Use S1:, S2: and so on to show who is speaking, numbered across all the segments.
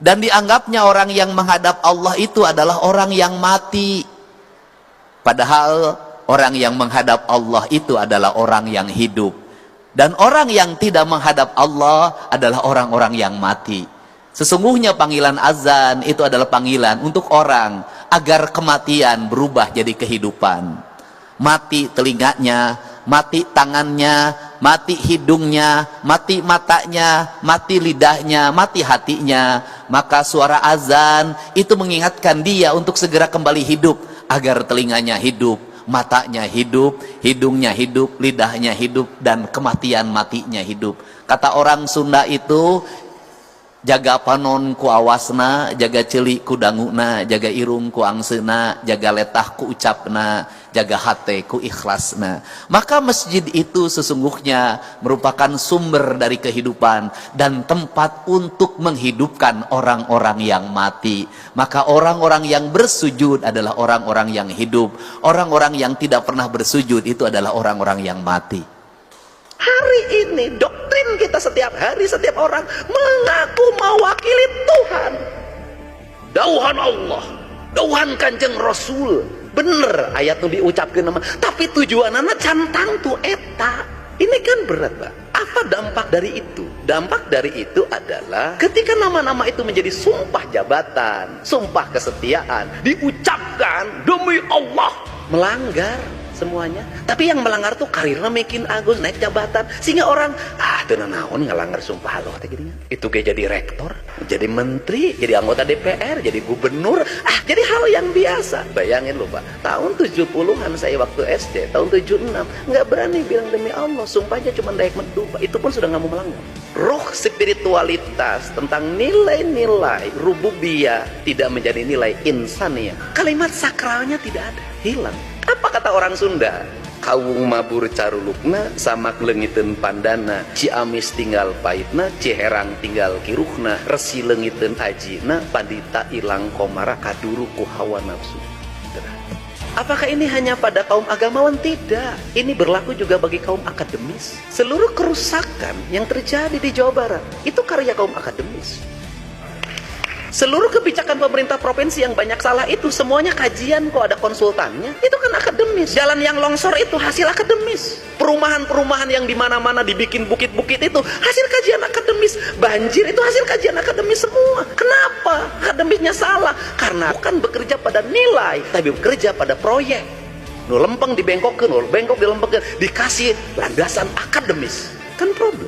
S1: Dan dianggapnya orang yang menghadap Allah itu adalah orang yang mati. Padahal orang yang menghadap Allah itu adalah orang yang hidup. Dan orang yang tidak menghadap Allah adalah orang-orang yang mati. Sesungguhnya panggilan azan itu adalah panggilan untuk orang agar kematian berubah jadi kehidupan. Mati telinganya, mati tangannya, mati hidungnya, mati matanya, mati lidahnya, mati hatinya. Maka suara azan itu mengingatkan dia untuk segera kembali hidup, agar telinganya hidup, matanya hidup, hidungnya hidup, lidahnya hidup, dan kematian matinya hidup. Kata orang Sunda itu, jaga panon ku awasna, jaga celik ku danguna, jaga irung ku angsena, jaga letah ku ucapna, jaga hate ku ikhlasna. Maka masjid itu sesungguhnya merupakan sumber dari kehidupan dan tempat untuk menghidupkan orang-orang yang mati. Maka orang-orang yang bersujud adalah orang-orang yang hidup. Orang-orang yang tidak pernah bersujud itu adalah orang-orang yang mati.
S2: Hari ini doktrin kita setiap hari, setiap orang mengaku mewakili Tuhan. Dauhan Allah, dauhan Kanjeng Rasul. Bener ayat itu diucapkan nama, tapi tujuannya cantang tu eta. Ini kan berat, Pak. Apa dampak dari itu? Dampak dari itu adalah ketika nama-nama itu menjadi sumpah jabatan, sumpah kesetiaan, diucapkan demi Allah, melanggar semuanya. Tapi yang melanggar tuh karirnya makin agus, naik jabatan, sehingga orang tenang naon ngelanggar sumpah Allah gini. Itu kayak jadi rektor, jadi menteri, jadi anggota DPR, jadi gubernur, jadi hal yang biasa. Bayangin loh Pak, tahun 70-an saya waktu SD, tahun 76 nggak berani bilang demi Allah, sumpahnya cuma dayak medu Pak. Itu pun sudah nggak mau melanggar. Roh spiritualitas tentang nilai-nilai rububiyah tidak menjadi nilai insaniyah. Kalimat sakralnya tidak ada, hilang. Apa kata orang Sunda? Kawung mabur carulukna, samak lengiten pandana, Ciamis tinggal pahitna, Ciherang tinggal kiruhna, resi lengiten ajina, pandita ilang komara kaduru ku hawa nafsu. Apakah ini hanya pada kaum agamawan? Tidak. Ini berlaku juga bagi kaum akademis. Seluruh kerusakan yang terjadi di Jawa Barat itu karya kaum akademis. Seluruh kebijakan pemerintah provinsi yang banyak salah itu semuanya kajian kok, ada konsultannya. Itu kan akademis. Jalan yang longsor itu hasil akademis. Perumahan-perumahan yang di mana-mana dibikin bukit-bukit itu hasil kajian akademis. Banjir itu hasil kajian akademis semua. Kenapa akademisnya salah? Karena bukan bekerja pada nilai, tapi bekerja pada proyek. Nu lempeng dibengkokeun, nu bengkok dilempengkeun, dikasih landasan akademis. Kan problem.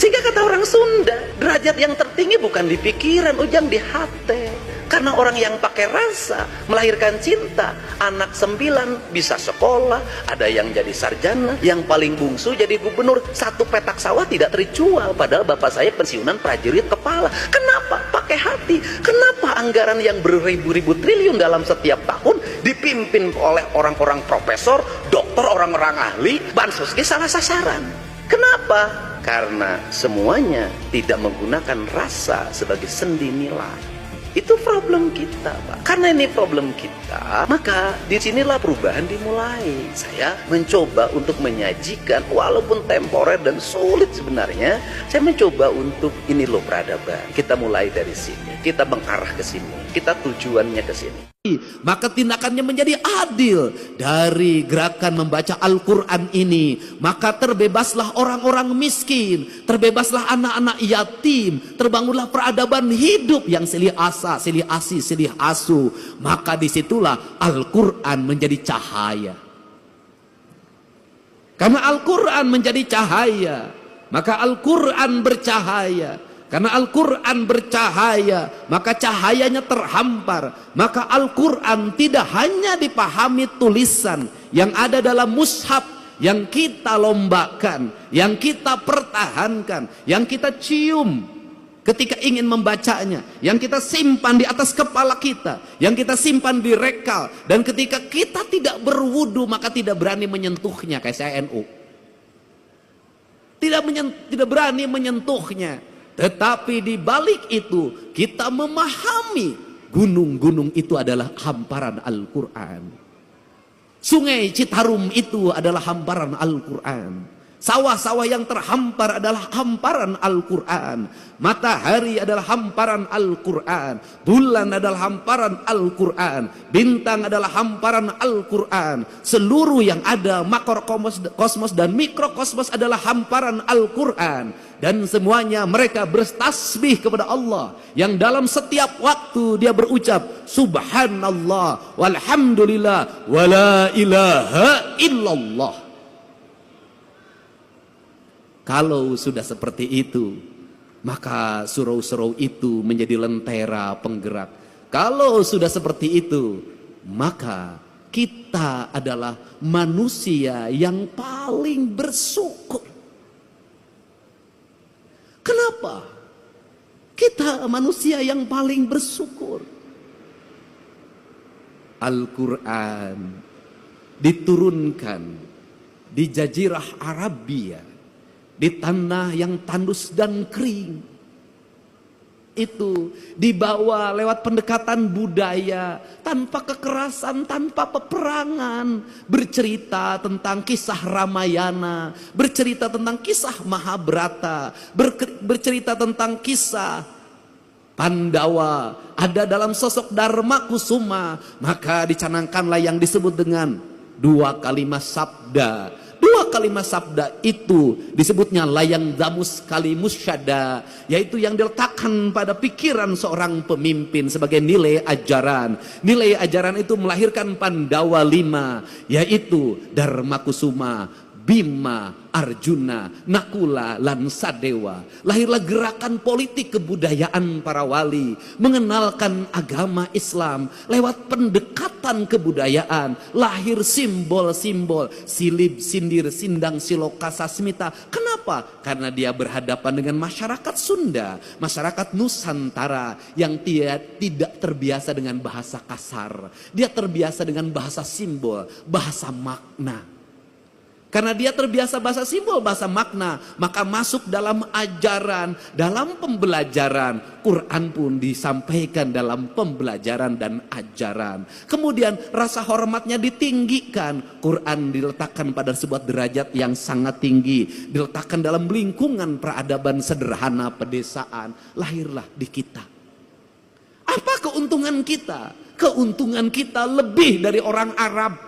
S2: Sehingga kata orang Sunda, derajat yang tertinggi bukan di pikiran, ujang di hati. Karena orang yang pakai rasa, melahirkan cinta. Anak 9 bisa sekolah, ada yang jadi sarjana, yang paling bungsu jadi gubernur. Satu petak sawah tidak terjual, padahal bapak saya pensiunan prajurit kepala. Kenapa? Pakai hati. Kenapa anggaran yang beribu-ribu triliun dalam setiap tahun dipimpin oleh orang-orang profesor, dokter, orang-orang ahli, bansos salah sasaran? Kenapa? Karena semuanya tidak menggunakan rasa sebagai sendi nilai. Itu problem kita, Pak. Karena ini problem kita, maka disinilah perubahan dimulai. Saya mencoba untuk menyajikan, walaupun temporer dan sulit sebenarnya, saya mencoba untuk ini loh peradaban. Kita mulai dari sini, kita mengarah ke sini, kita tujuannya ke sini.
S1: Maka tindakannya menjadi adil. Dari gerakan membaca Al-Quran ini, maka terbebaslah orang-orang miskin, terbebaslah anak-anak yatim, terbangunlah peradaban hidup yang silih asa, silih asi, silih asu. Maka disitulah Al-Quran menjadi cahaya. Karena Al-Quran menjadi cahaya, maka Al-Quran bercahaya. Karena Al-Quran bercahaya, maka cahayanya terhampar. Maka Al-Quran tidak hanya dipahami tulisan yang ada dalam mushaf, yang kita lombakan, yang kita pertahankan, yang kita cium ketika ingin membacanya, yang kita simpan di atas kepala kita, yang kita simpan di rekal. Dan ketika kita tidak berwudu, maka tidak berani menyentuhnya, kayak saya NU. Tidak berani menyentuhnya. Tetapi di balik itu kita memahami gunung-gunung itu adalah hamparan Al-Quran. Sungai Citarum itu adalah hamparan Al-Quran.
S3: Sawah-sawah yang terhampar adalah hamparan Al-Quran. Matahari adalah hamparan Al-Quran. Bulan adalah hamparan Al-Quran. Bintang adalah hamparan Al-Quran. Seluruh yang ada, makrokosmos dan mikrokosmos adalah hamparan Al-Quran. Dan semuanya mereka bertasbih kepada Allah, yang dalam setiap waktu dia berucap Subhanallah walhamdulillah wala ilaha illallah. Kalau sudah seperti itu, maka surau-surau itu menjadi lentera penggerak. Kalau sudah seperti itu, maka kita adalah manusia yang paling bersyukur. Kenapa? Kita manusia yang paling bersyukur. Al-Quran diturunkan di Jazirah Arabia, di tanah yang tandus dan kering. Itu dibawa lewat pendekatan budaya, tanpa kekerasan, tanpa peperangan. Bercerita tentang kisah Ramayana, bercerita tentang kisah Mahabharata, bercerita tentang kisah Pandawa. Ada dalam sosok Dharma Kusuma, maka dicanangkanlah yang disebut dengan 2 kalimat sabda. 2 kalimat sabda itu disebutnya layang damus kalimus syada, yaitu yang diletakkan pada pikiran seorang pemimpin sebagai nilai ajaran. Nilai ajaran itu melahirkan Pandawa 5, yaitu Dharma Kusuma, Bima, Arjuna, Nakula, dan Sadewa. Lahirlah gerakan politik kebudayaan para wali, mengenalkan agama Islam lewat pendekatan kebudayaan. Lahir simbol-simbol silib, sindir, sindang, siloka, sasmita. Kenapa? Karena dia berhadapan dengan masyarakat Sunda, masyarakat Nusantara yang tidak terbiasa dengan bahasa kasar. Dia terbiasa dengan bahasa simbol, bahasa makna. Karena dia terbiasa bahasa simbol, bahasa makna, maka masuk dalam ajaran, dalam pembelajaran. Quran pun disampaikan dalam pembelajaran dan ajaran. Kemudian rasa hormatnya ditinggikan. Quran diletakkan pada sebuah derajat yang sangat tinggi. Diletakkan dalam lingkungan peradaban sederhana pedesaan. Lahirlah di kita. Apa keuntungan kita? Keuntungan kita lebih dari orang Arab.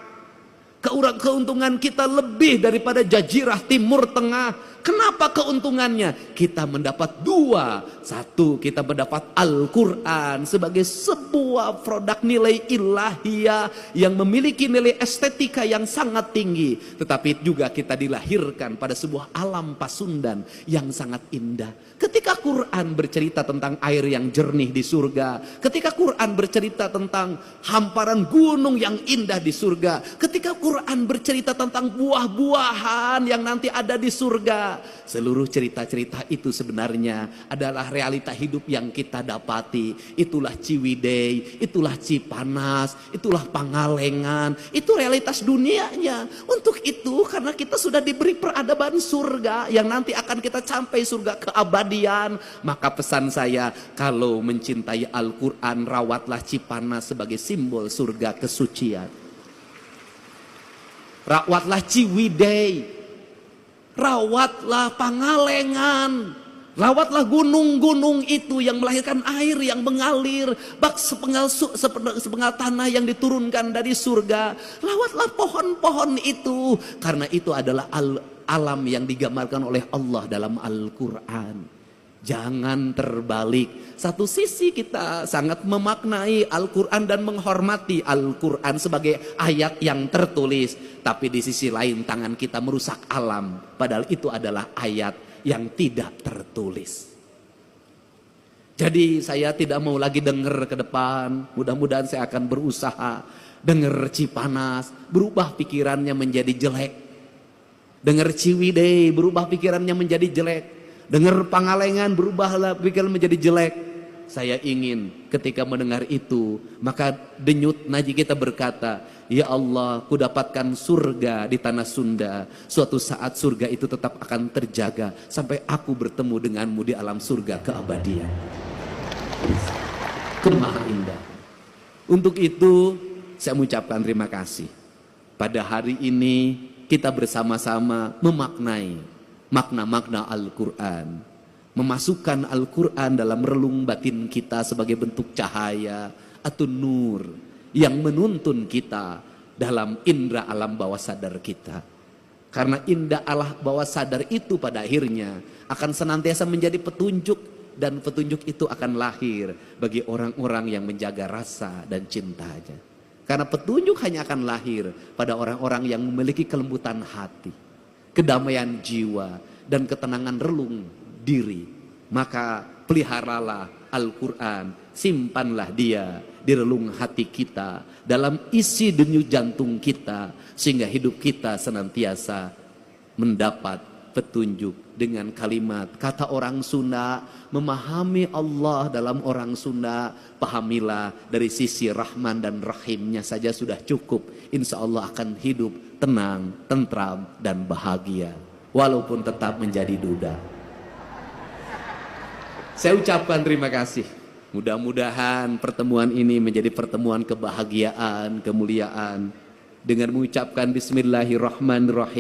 S3: Keuntungan kita lebih daripada jazirah Timur Tengah. Kenapa keuntungannya? Kita mendapat 2. 1, kita mendapat Al-Quran sebagai sebuah produk nilai ilahiyah yang memiliki nilai estetika yang sangat tinggi. Tetapi juga kita dilahirkan pada sebuah alam pasundan yang sangat indah. Ketika Quran bercerita tentang air yang jernih di surga, ketika Quran bercerita tentang hamparan gunung yang indah di surga, ketika Quran bercerita tentang buah-buahan yang nanti ada di surga, seluruh cerita-cerita itu sebenarnya adalah realita hidup yang kita dapati. Itulah Ciwidey, itulah Cipanas, itulah Pangalengan, itu realitas dunianya. Untuk itu, karena kita sudah diberi peradaban surga yang nanti akan kita sampai surga keabadian, maka pesan saya, kalau mencintai Al-Quran, rawatlah Cipanas sebagai simbol surga kesucian. Rawatlah Ciwidey, rawatlah Pangalengan, rawatlah gunung-gunung itu yang melahirkan air yang mengalir, bak sepenggal tanah yang diturunkan dari surga. Rawatlah pohon-pohon itu, karena itu adalah alam yang digambarkan oleh Allah dalam Al-Quran. Jangan terbalik. Satu sisi kita sangat memaknai Al-Quran dan menghormati Al-Quran sebagai ayat yang tertulis, tapi di sisi lain tangan kita merusak alam, padahal itu adalah ayat yang tidak tertulis. Jadi saya tidak mau lagi dengar ke depan. Mudah-mudahan saya akan berusaha dengar Cipanas, berubah pikirannya menjadi jelek. Dengar Ciwidey, berubah pikirannya menjadi jelek. Dengar Pangalengan, berubahlah pikiran menjadi jelek. Saya ingin ketika mendengar itu, maka denyut nadi kita berkata, ya Allah, ku dapatkan surga di tanah Sunda. Suatu saat surga itu tetap akan terjaga sampai aku bertemu denganmu di alam surga keabadian. Kemaha indah. Untuk itu saya mengucapkan terima kasih. Pada hari ini kita bersama-sama memaknai makna-makna Al-Quran, memasukkan Al-Quran dalam relung batin kita sebagai bentuk cahaya atau nur yang menuntun kita dalam indera alam bawah sadar kita. Karena indera alam bawah sadar itu pada akhirnya akan senantiasa menjadi petunjuk, dan petunjuk itu akan lahir bagi orang-orang yang menjaga rasa dan cintanya. Karena petunjuk hanya akan lahir pada orang-orang yang memiliki kelembutan hati, kedamaian jiwa, dan ketenangan relung diri. Maka peliharalah Al-Quran, simpanlah dia di relung hati kita, dalam isi denyut jantung kita, sehingga hidup kita senantiasa mendapat petunjuk. Dengan kalimat, kata orang Sunda, memahami Allah dalam orang Sunda, pahamilah dari sisi Rahman dan Rahimnya saja sudah cukup. Insya Allah akan hidup tenang, tentram, dan bahagia, walaupun tetap menjadi duda. Saya ucapkan terima kasih. Mudah-mudahan pertemuan ini menjadi pertemuan kebahagiaan, kemuliaan. Dengan mengucapkan Bismillahirrahmanirrahim.